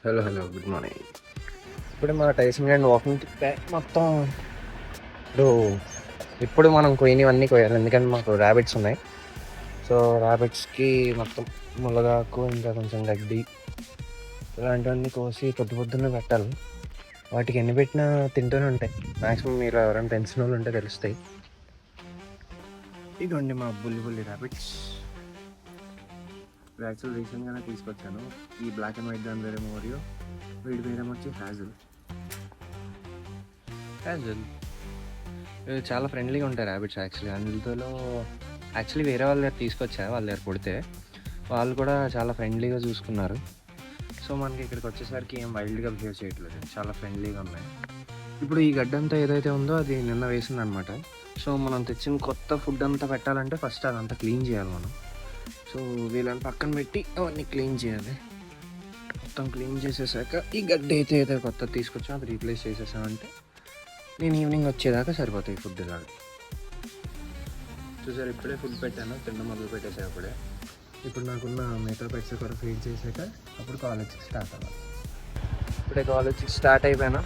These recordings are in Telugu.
Hello hello good morning. ఇప్పుడు మా టైసన్ అండ్ వాకింగ్ తిప్పే మొత్తం. ఇప్పుడు ఇప్పుడు మనం కొయ్యనివన్నీ కొయ్యాలి, ఎందుకంటే మాకు ర్యాబిట్స్ ఉన్నాయి. సో ర్యాబిట్స్కి మొత్తం ముల్లగాకు ఇంకా కొంచెం గడ్డి ఇలాంటివన్నీ కోసి పొద్దున్నే పెట్టాలి. వాటికి ఎన్ని పెట్టినా తింటూనే ఉంటాయి. మ్యాక్సిమం మీరు ఎవరైనా పెంచిన వాళ్ళు ఉంటే తెలుస్తాయి. ఇదిగోండి మా బుల్లి ర్యాబిట్స్. ఇప్పుడు యాక్చువల్ రీసెంట్గానే తీసుకొచ్చాను. ఈ బ్లాక్ అండ్ వైట్ దాని వేరేమో మరియు వీడి వేరేమో వచ్చి హ్యాజల్. చాలా ఫ్రెండ్లీగా ఉంటాయి ర్యాబిట్స్ యాక్చువల్లీ. అందులో యాక్చువల్లీ వేరే వాళ్ళ దగ్గర తీసుకొచ్చా, వాళ్ళ దగ్గర కొడితే వాళ్ళు కూడా చాలా ఫ్రెండ్లీగా చూసుకున్నారు. సో మనకి ఇక్కడికి వచ్చేసరికి ఏం వైల్డ్గా బిహేవ్ చేయట్లేదు, చాలా ఫ్రెండ్లీగా ఉన్నాయి. ఇప్పుడు ఈ గడ్డ అంతా ఏదైతే ఉందో అది నిన్న వేసింది అనమాట. సో మనం తెచ్చిన కొత్త ఫుడ్ అంతా పెట్టాలంటే ఫస్ట్ అదంతా క్లీన్ చేయాలి మనం. సో వీళ్ళని పక్కన పెట్టి అవన్నీ క్లీన్ చేయాలి. మొత్తం క్లీన్ చేసేసాక ఈ గడ్డ అయితే కొత్తది తీసుకొచ్చా అది రీప్లేస్ చేసేసామంటే నేను ఈవినింగ్ వచ్చేదాకా సరిపోతాయి ఫుడ్. ఇలాగా చూసారు, ఇప్పుడే ఫుడ్ పెట్టాను, తినడం మొదలు పెట్టేసా అప్పుడే. ఇప్పుడు నాకున్న మిగతా పెట్స్ కూడా ఫీడ్ చేసాక అప్పుడు కాలేజ్కి స్టార్ట్ అవ్వాలి. ఇప్పుడే కాలేజ్కి స్టార్ట్ అయిపోయాను,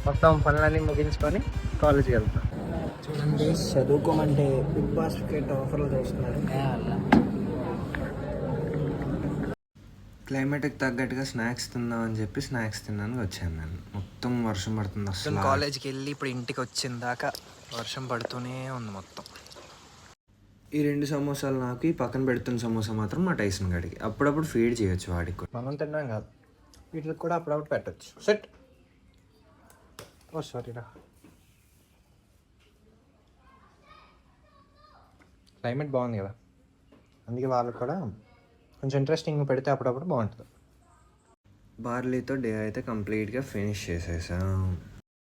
మొత్తం పనులన్నీ ముగించుకొని కాలేజ్కి వెళ్తాను. చూడండి, చదువుకోమంటే బిగ్ బాస్కెట్ ఆఫర్లు చూస్తున్నారు. క్లైమేట్కి తగ్గట్టుగా స్నాక్స్ తిందాం అని చెప్పి స్నాక్స్ తిన్నాను వచ్చాను నేను. మొత్తం వర్షం పడుతుంది అసలు. కాలేజ్కి వెళ్ళి ఇప్పుడు ఇంటికి వచ్చిన దాకా వర్షం పడుతూనే ఉంది మొత్తం. ఈ 2 సమోసాలు నాకు, ఈ పక్కన పెడుతున్న సమోసా మాత్రం మా టైసన్ గడికి. అప్పుడప్పుడు ఫీడ్ చేయొచ్చు వాడికి. మనం తిన్నాం కాదు, వీటికి కూడా అప్పుడప్పుడు పెట్టచ్చు. సెట్. ఓ సారీరా. క్లైమేట్ బాగుంది కదా, అందుకే వాళ్ళకి కూడా కొంచెం ఇంట్రెస్టింగ్ పెడితే అప్పుడప్పుడు బాగుంటుంది. బార్లీతో డే అయితే కంప్లీట్గా ఫినిష్ చేసేసాం.